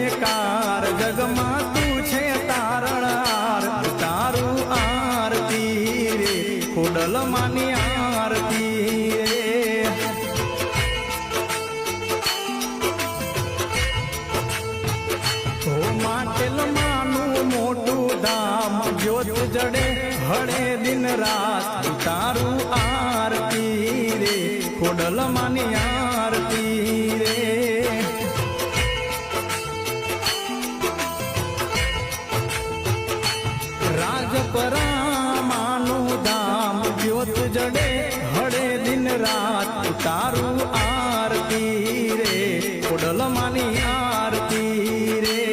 जयकार जगमा तू छे तारणहार तारू आरती रे खोडल मानी आरती रे तो माटेल मानु मोटू धाम ज्योत जड़े हड़े दिन रात तारू आरती रे खोडल मानी आरती रे राजपरा मानु धाम ज्योत जड़े हड़े दिन रात तारू आरती रे खोडल मानी आरती रे।